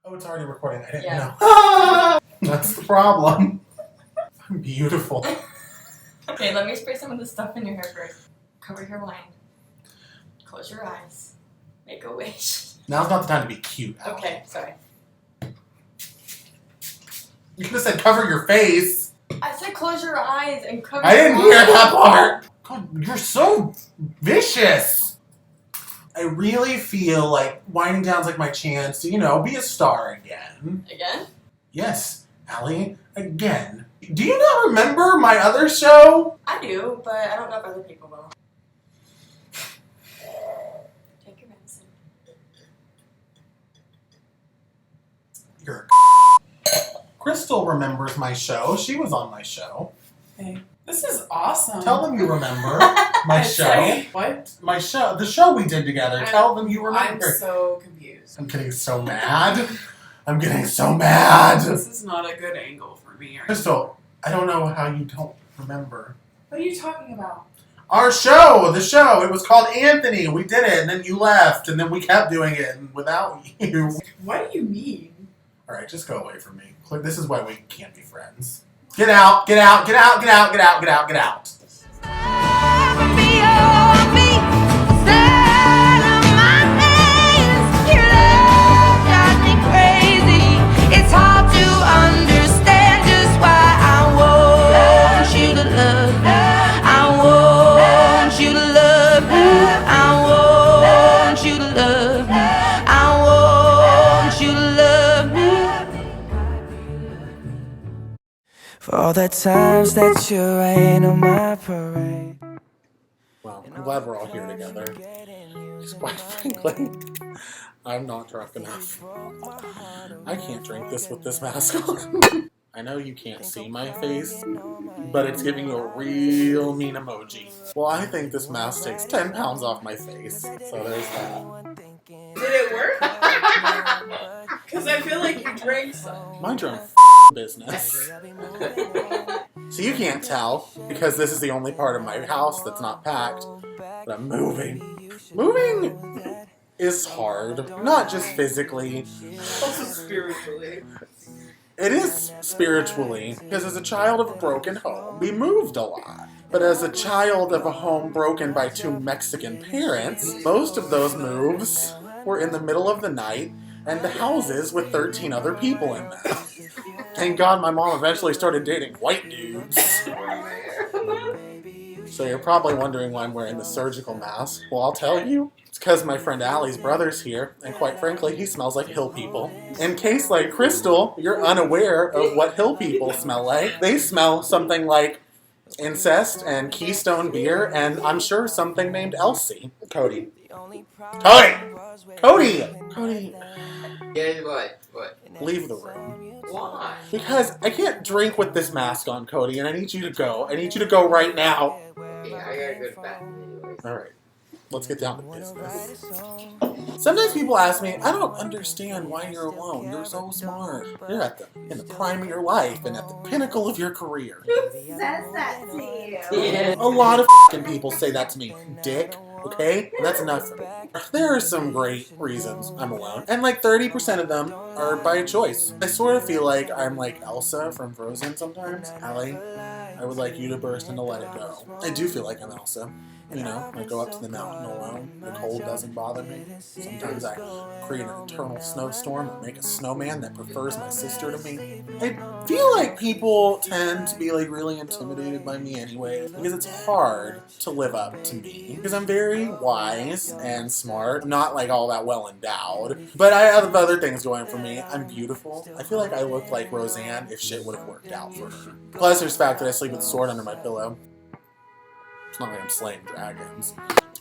Oh, it's already recording. I didn't know. Ah! That's the problem. I'm beautiful. Okay, let me spray some of the stuff in your hair first. Cover your wine. Close your eyes. Make a wish. Now's not the time to be cute. Allie. Okay, sorry. You could have said cover your face. I said close your eyes and cover I your didn't hear that part. God, you're so vicious. I really feel like winding down's like my chance to, be a star again. Again? Yes, Allie, again. Do you not remember my other show? I do, but I don't know if other people will. Take your medicine. You're Crystal remembers my show. She was on my show. Hey, this is awesome. Tell them you remember my show. Say, what? My show. The show we did together. Tell them you remember. I'm so confused. I'm getting so mad. I'm getting so mad. This is not a good angle for me. Crystal, I don't know how you don't remember. What are you talking about? Our show, the show. It was called Anthony. We did it, and then you left, and then we kept doing it without you. What do you mean? All right, just go away from me. This is why we can't be friends. Get out, get out, get out, get out, get out, get out, get out. For all the times that you rain on my parade. Well, I'm glad we're all here together. Because quite frankly, I'm not drunk enough. I can't drink this with this mask on. I know you can't see my face, but it's giving you a real mean emoji. Well, I think this mask takes 10 pounds off my face, so there's that. Did it work? Because I feel like you drank some. My drunk business. So you can't tell, because this is the only part of my house that's not packed, but I'm moving. Moving is hard, not just physically. Also spiritually. It is spiritually, because as a child of a broken home, we moved a lot. But as a child of a home broken by two Mexican parents, most of those moves were in the middle of the night and the houses with 13 other people in them. Thank God my mom eventually started dating white dudes. So you're probably wondering why I'm wearing the surgical mask. Well, I'll tell you. It's because my friend Allie's brother's here, and quite frankly, he smells like hill people. In case, like Crystal, you're unaware of what hill people smell like. They smell something like incest and Keystone beer, and I'm sure something named Elsie. Cody. Cody! Cody! Cody! Yeah, what? Leave the room. Why? Because I can't drink with this mask on, Cody, and I need you to go. I need you to go right now. Yeah, I gotta go to the bathroom anyways. Alright, let's get down to business. Sometimes people ask me, I don't understand why you're alone. You're so smart. You're in the prime of your life and at the pinnacle of your career. Who says that to you? Yeah. A lot of people say that to me. Dick, okay? That's enough for me. There are some great reasons I'm alone. And like 30% of them are by choice. I sort of feel like I'm like Elsa from Frozen sometimes. Allie, I would like you to burst into Let It Go. I do feel like I'm Elsa. I go up to the mountain alone. The cold doesn't bother me. Sometimes I create an eternal snowstorm and make a snowman that prefers my sister to me. I feel like people tend to be like really intimidated by me anyway, because it's hard to live up to me. Because I'm very wise and smart, not like all that well endowed, but I have other things going for me. I'm beautiful. I feel like I look like Roseanne if shit would have worked out for her. Plus there's the fact that I sleep with a sword under my pillow. It's not like I'm slaying dragons.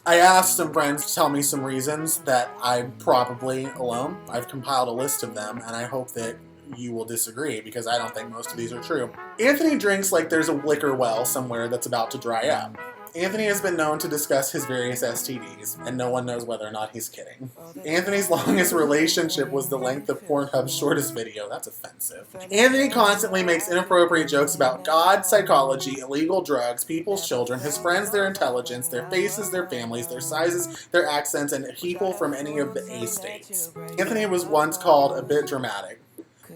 I asked some friends to tell me some reasons that I'm probably alone. I've compiled a list of them, and I hope that you will disagree, because I don't think most of these are true. Anthony drinks like there's a liquor well somewhere that's about to dry up. Anthony has been known to discuss his various STDs, and no one knows whether or not he's kidding. Anthony's longest relationship was the length of Pornhub's shortest video. That's offensive. Anthony constantly makes inappropriate jokes about God, psychology, illegal drugs, people's children, his friends, their intelligence, their faces, their families, their sizes, their accents, and people from any of the A states. Anthony was once called a bit dramatic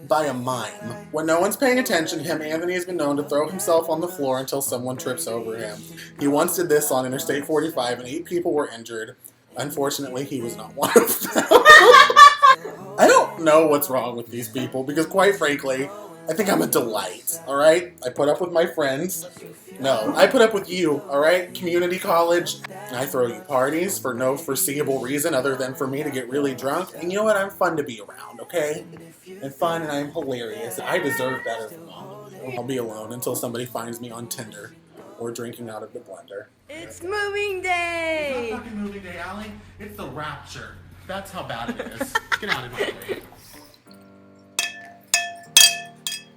by a mime. When no one's paying attention to him, Anthony has been known to throw himself on the floor until someone trips over him. He once did this on Interstate 45 and 8 people were injured. Unfortunately, he was not one of them. I don't know what's wrong with these people because, quite frankly, I think I'm a delight, alright? I put up with my friends. No, I put up with you, alright? Community college. I throw you parties for no foreseeable reason other than for me to get really drunk. And you know what? I'm fun to be around, okay? And fun, and I'm hilarious. I deserve better than all. I'll be alone until somebody finds me on Tinder or drinking out of the blender. It's moving day! It's not fucking moving day, Allie. It's the rapture. That's how bad it is. Get out of my way.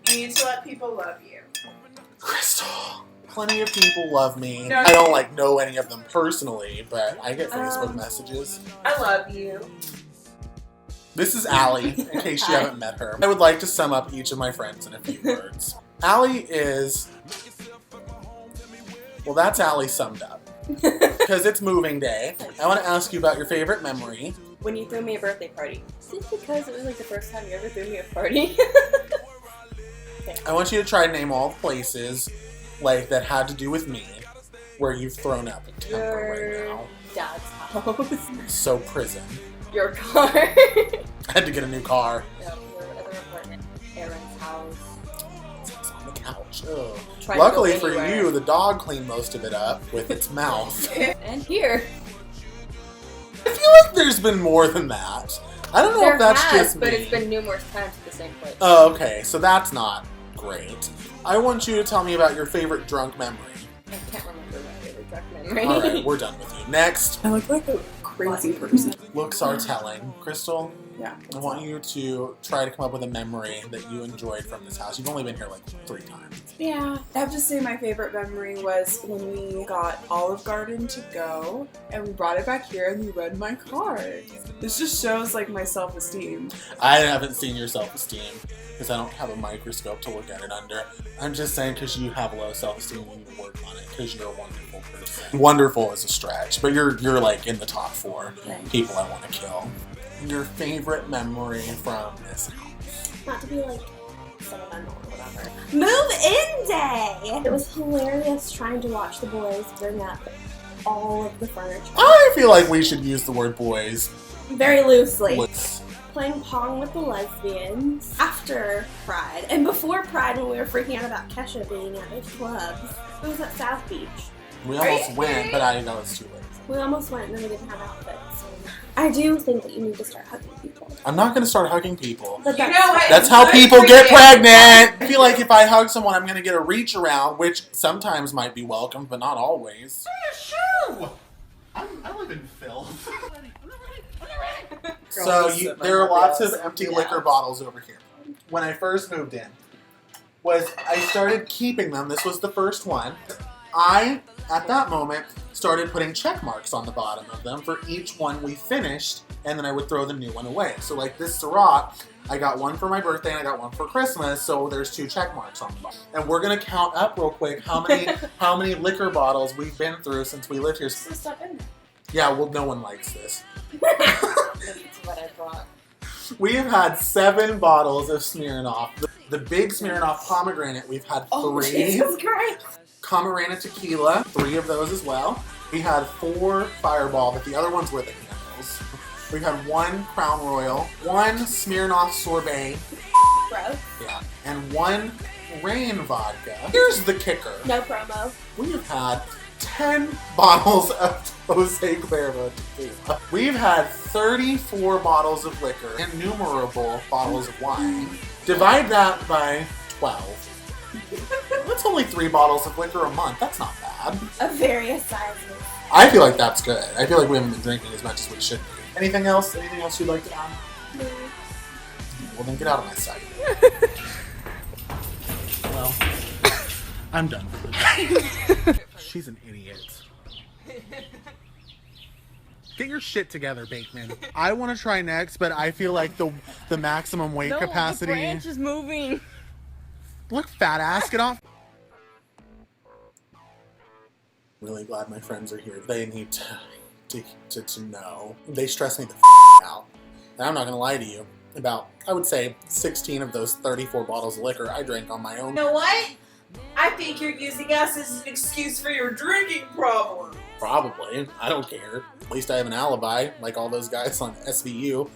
You need to let people love you. Crystal. Plenty of people love me. No. I don't know any of them personally, but I get Facebook messages. I love you. This is Allie, in case you Hi. haven't met her. I would like to sum up each of my friends in a few words. Allie is... Well, that's Allie summed up. Because it's moving day. I want to ask you about your favorite memory. When you threw me a birthday party. Is it because it was like the first time you ever threw me a party? I want you to try to name all the places that had to do with me where you've thrown up a temper right now. Dad's house. So prison. Your car. I had to get a new car. No, your other apartment. Aaron's house. It's on the couch. Ugh. Tried to go Luckily for anywhere. you, the dog cleaned most of it up with its mouth. And here. I feel like there's been more than that. I don't know There if that's has, just but me. it's been numerous times at the same place. Oh, okay, so that's not great. I want you to tell me about your favorite drunk memory. I can't remember my favorite drunk memory. Alright, we're done with you. Next, I look like a crazy person. looks are telling. Crystal, Yeah. I want you to try to come up with a memory that you enjoyed from this house. You've only been here 3 times. Yeah. I have to say my favorite memory was when we got Olive Garden to go and we brought it back here and we read my card. This just shows my self-esteem. I haven't seen your self-esteem because I don't have a microscope to look at it under. I'm just saying because you have low self-esteem, you need to work on it because you're a wonderful person. Wonderful is a stretch, but you're in the top 4 people I want to kill. Your favorite memory from this house? Not to be sentimental or whatever. Move-in day! It was hilarious trying to watch the boys bring up all of the furniture. I feel like we should use the word boys. Very loosely. Let's- Playing Pong with the lesbians after Pride. And before Pride when we were freaking out about Kesha being at those clubs. It was at South Beach. We almost went, but I know it's too late. We almost went and then we didn't have outfits. I do think that you need to start hugging people. I'm not going to start hugging people. But You know what? That's how Good people for get you. pregnant. I feel like if I hug someone, I'm going to get a reach around, which sometimes might be welcomed, but not always. Shoo! I live in filth. So there are lots of empty liquor bottles over here. When I first moved in, I started keeping them. This was the first one. I, at that moment, started putting check marks on the bottom of them for each one we finished, and then I would throw the new one away. So this Syrah, I got one for my birthday and I got one for Christmas, so there's 2 check marks on the bottom. And we're gonna count up real quick how many liquor bottles we've been through since we lived here. Some stuff in there. Yeah, well, no one likes this. That's what I brought. We have had 7 bottles of Smirnoff. The big Smirnoff pomegranate, we've had 3. Oh, Jesus Christ. Camarena tequila, 3 of those as well. We had 4 Fireball, but the other ones were the handles. We had 1 Crown Royal, 1 Smirnoff Sorbet, Bro. yeah, and 1 Rain vodka. Here's the kicker. No promo. We have had 10 bottles of Jose Cuervo tequila. We've had 34 bottles of liquor, innumerable bottles of wine. Divide that by 12. That's only 3 bottles of liquor a month. That's not bad. Of various sizes. I feel like that's good. I feel like we haven't been drinking as much as we should be. Anything else? Anything else you'd like to add? No. Well, then get out of my sight. Well, I'm done for the day. She's an idiot. Get your shit together, Bakeman. I want to try next, but I feel like the maximum weight capacity. The branch is moving. Look, fat ass, get off. Really glad my friends are here. They need to know. They stress me the out. And I'm not gonna lie to you. About, I would say, 16 of those 34 bottles of liquor I drank on my own. You know what? I think you're using us as an excuse for your drinking problem. Probably. I don't care. At least I have an alibi, like all those guys on SVU.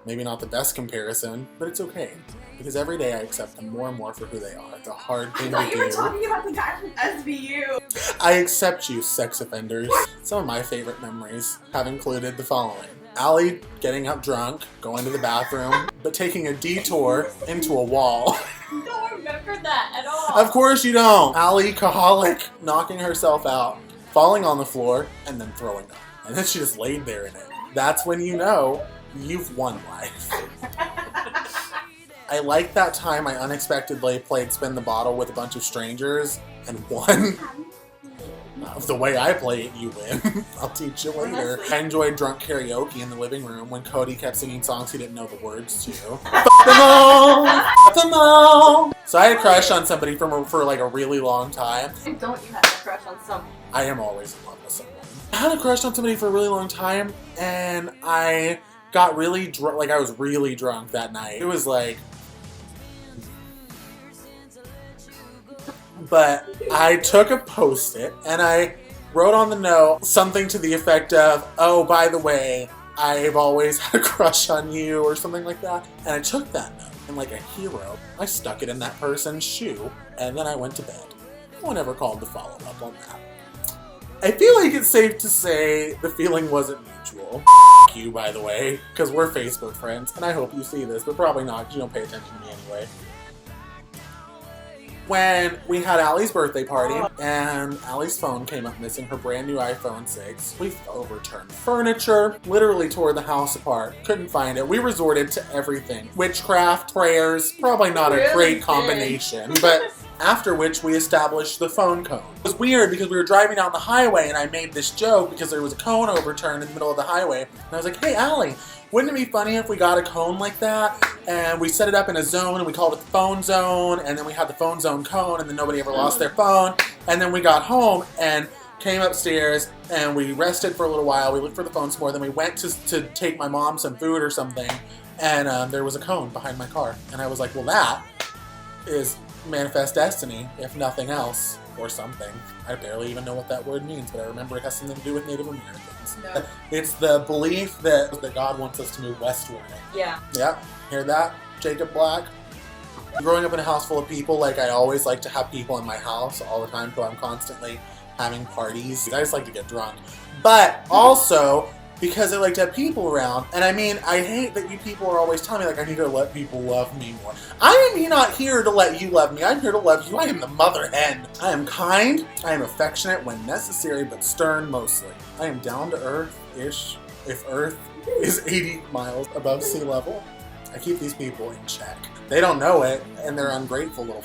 Maybe not the best comparison, but it's okay. Because every day I accept them more and more for who they are. It's a hard thing to I thought do. you were talking about the guy from SVU. I accept you, sex offenders. Some of my favorite memories have included the following. Allie getting up drunk, going to the bathroom, but taking a detour into a wall. I don't remember that at all. Of course you don't. Allie, alcoholic, knocking herself out, falling on the floor, and then throwing up. And then she just laid there in it. That's when you know you've won life. I like that time I unexpectedly played Spin the Bottle with a bunch of strangers and won. The way I play it, you win. I'll teach you later. I enjoyed drunk karaoke in the living room when Cody kept singing songs he didn't know the words to. Fuck them all! Fuck them all! So I had a crush on somebody for like a really long time. Don't you have a crush on someone? I am always in love with someone. I had a crush on somebody for a really long time, and I got really drunk. Like, I was really drunk that night. It was like... But I took a Post-it, and I wrote on the note something to the effect of, oh, by the way, I've always had a crush on you, or something like that. And I took that note, and like a hero, I stuck it in that person's shoe, and then I went to bed. No one ever called to follow up on that. I feel like it's safe to say the feeling wasn't mutual. You, by the way, because we're Facebook friends, and I hope you see this, but probably not, because you don't pay attention to me anyway. When we had Allie's birthday party, and Allie's phone came up missing, her brand new iPhone 6. We overturned furniture, literally tore the house apart, couldn't find it. We resorted to everything. Witchcraft, prayers, probably not a great combination, but after which we established the phone cone. It was weird because we were driving down the highway and I made this joke because there was a cone overturned in the middle of the highway. And I was like, hey, Allie, wouldn't it be funny if we got a cone like that and we set it up in a zone and we called it the phone zone, and then we had the phone zone cone and then nobody ever lost their phone. And then we got home and came upstairs and we rested for a little while. We looked for the phone some more. Then we went to take my mom some food or something, and there was a cone behind my car. And I was like, well, that is manifest destiny, if nothing else, or something. I barely even know what that word means, but I remember it has something to do with Native Americans. No. It's the belief that God wants us to move westward. Yeah. Yeah, hear that, Jacob Black? Growing up in a house full of people, like, I always like to have people in my house all the time, so I'm constantly having parties. I just like to get drunk. But also, because I like to have people around, and I mean, I hate that you people are always telling me, like, I need to let people love me more. I am not here to let you love me. I'm here to love you. I am the mother hen. I am kind. I am affectionate when necessary, but stern mostly. I am down to earth-ish, if Earth is 80 miles above sea level. I keep these people in check. They don't know it, and they're ungrateful little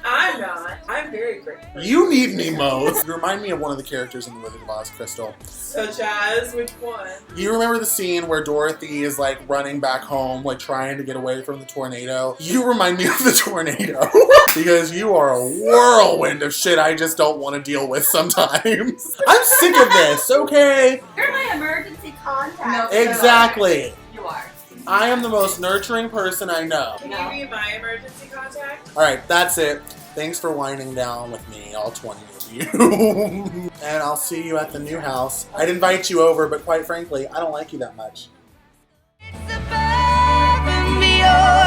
I'm not. I'm very grateful. You need me most. You remind me of one of the characters in The Wizard of Oz, Crystal. Such as? Which one? You remember the scene where Dorothy is like running back home, like trying to get away from the tornado? You remind me of the tornado. Because you are a whirlwind of shit I just don't want to deal with sometimes. I'm sick of this, okay? You're my emergency contact. No. Exactly. You are. I am the most nurturing person I know. Can you be my emergency contact? Alright, that's it. Thanks for winding down with me, all 20 of you. And I'll see you at the new house. I'd invite you over, but quite frankly, I don't like you that much. It's above and beyond.